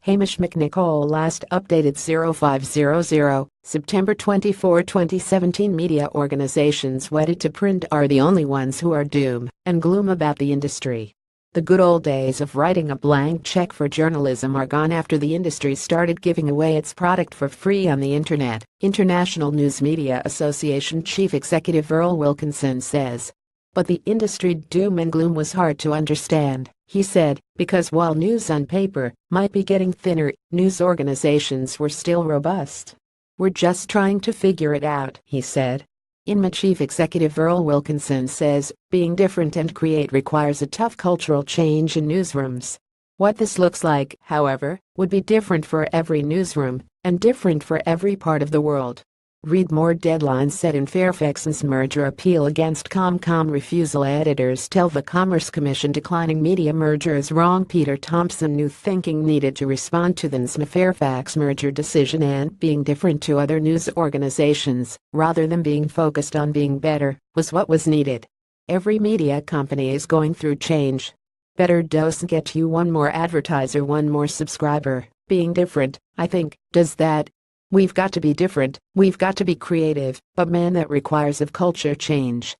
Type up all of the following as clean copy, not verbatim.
HAMISH MCNICOL Last updated 0500, September 24, 2017. Media organizations wedded to print are the only ones who are doom and gloom about the industry. The good old days of writing a blank check for journalism are gone after the industry started giving away its product for free on the internet, International News Media Association Chief Executive Earl Wilkinson says. But the industry doom and gloom was hard to understand, he said, because while news on paper might be getting thinner, news organizations were still robust. We're just trying to figure it out, he said. INMA Chief Executive Earl Wilkinson says, being different and create requires a tough cultural change in newsrooms. What this looks like, however, would be different for every newsroom and different for every part of the world. Read more. Deadline set in Fairfax's merger appeal against Comcom refusal. Editors tell the Commerce Commission declining media merger is wrong. Peter Thompson new thinking needed to respond to the INMA Fairfax merger decision and being different to other news organizations, rather than being focused on being better, was what was needed. Every media company is going through change. Better doesn't get you one more advertiser, one more subscriber. Being different, I think, does that. We've got to be different, we've got to be creative, but man, that requires a culture change.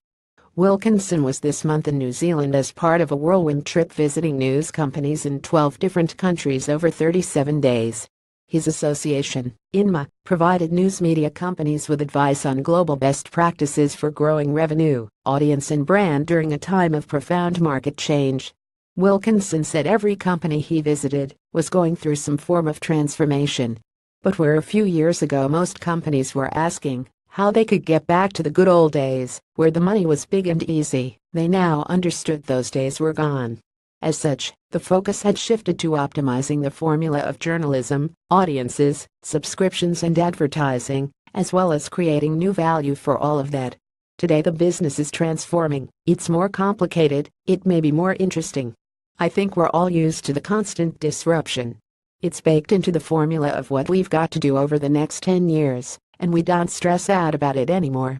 Wilkinson was this month in New Zealand as part of a whirlwind trip visiting news companies in 12 different countries over 37 days. His association, INMA, provided news media companies with advice on global best practices for growing revenue, audience and brand during a time of profound market change. Wilkinson said every company he visited was going through some form of transformation. But where a few years ago most companies were asking how they could get back to the good old days, where the money was big and easy, they now understood those days were gone. As such, the focus had shifted to optimizing the formula of journalism, audiences, subscriptions and advertising, as well as creating new value for all of that. Today the business is transforming, it's more complicated, it may be more interesting. I think we're all used to the constant disruption. It's baked into the formula of what we've got to do over the next 10 years, and we don't stress out about it anymore.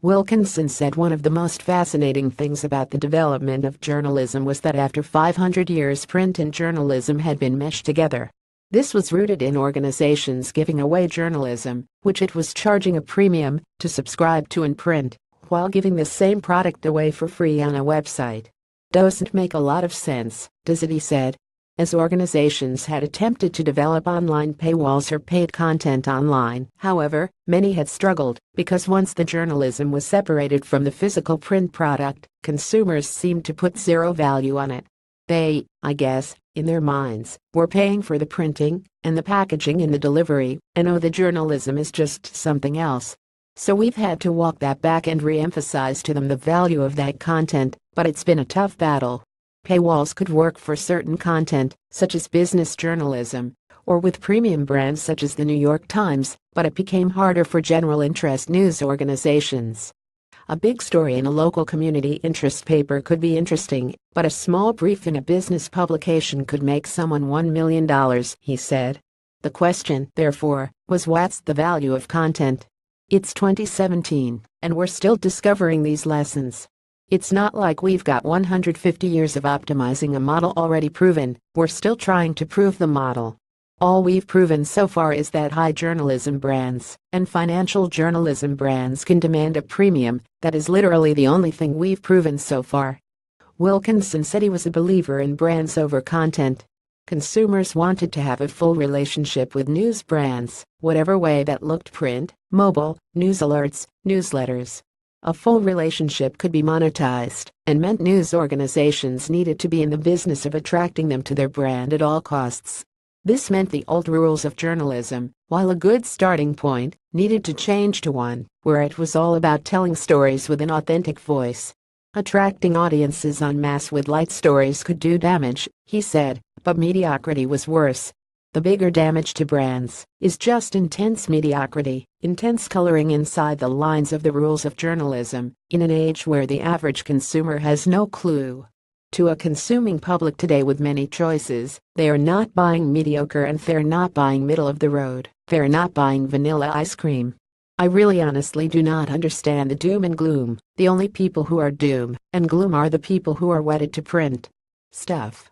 Wilkinson said one of the most fascinating things about the development of journalism was that after 500 years print and journalism had been meshed together. This was rooted in organizations giving away journalism, which it was charging a premium to subscribe to in print, while giving the same product away for free on a website. Doesn't make a lot of sense, does it, he said. As organizations had attempted to develop online paywalls or paid content online, however, many had struggled because once the journalism was separated from the physical print product, consumers seemed to put zero value on it. They, I guess, in their minds, were paying for the printing and the packaging and the delivery, and the journalism is just something else. So we've had to walk that back and re-emphasize to them the value of that content, but it's been a tough battle. Paywalls could work for certain content, such as business journalism, or with premium brands such as the New York Times, but it became harder for general interest news organizations. A big story in a local community interest paper could be interesting, but a small brief in a business publication could make someone $1 million, he said. The question, therefore, was what's the value of content? It's 2017, and we're still discovering these lessons. It's not like we've got 150 years of optimizing a model already proven, we're still trying to prove the model. All we've proven so far is that high journalism brands and financial journalism brands can demand a premium. That is literally the only thing we've proven so far. Wilkinson said he was a believer in brands over content. Consumers wanted to have a full relationship with news brands, whatever way that looked: print, mobile, news alerts, newsletters. A full relationship could be monetized and meant news organizations needed to be in the business of attracting them to their brand at all costs. This meant the old rules of journalism, while a good starting point, needed to change to one where it was all about telling stories with an authentic voice. Attracting audiences en masse with light stories could do damage, he said, but mediocrity was worse. The bigger damage to brands is just intense mediocrity, intense coloring inside the lines of the rules of journalism, in an age where the average consumer has no clue. To a consuming public today with many choices, they are not buying mediocre and they're not buying middle of the road, they're not buying vanilla ice cream. I really honestly do not understand the doom and gloom. The only people who are doom and gloom are the people who are wedded to print stuff.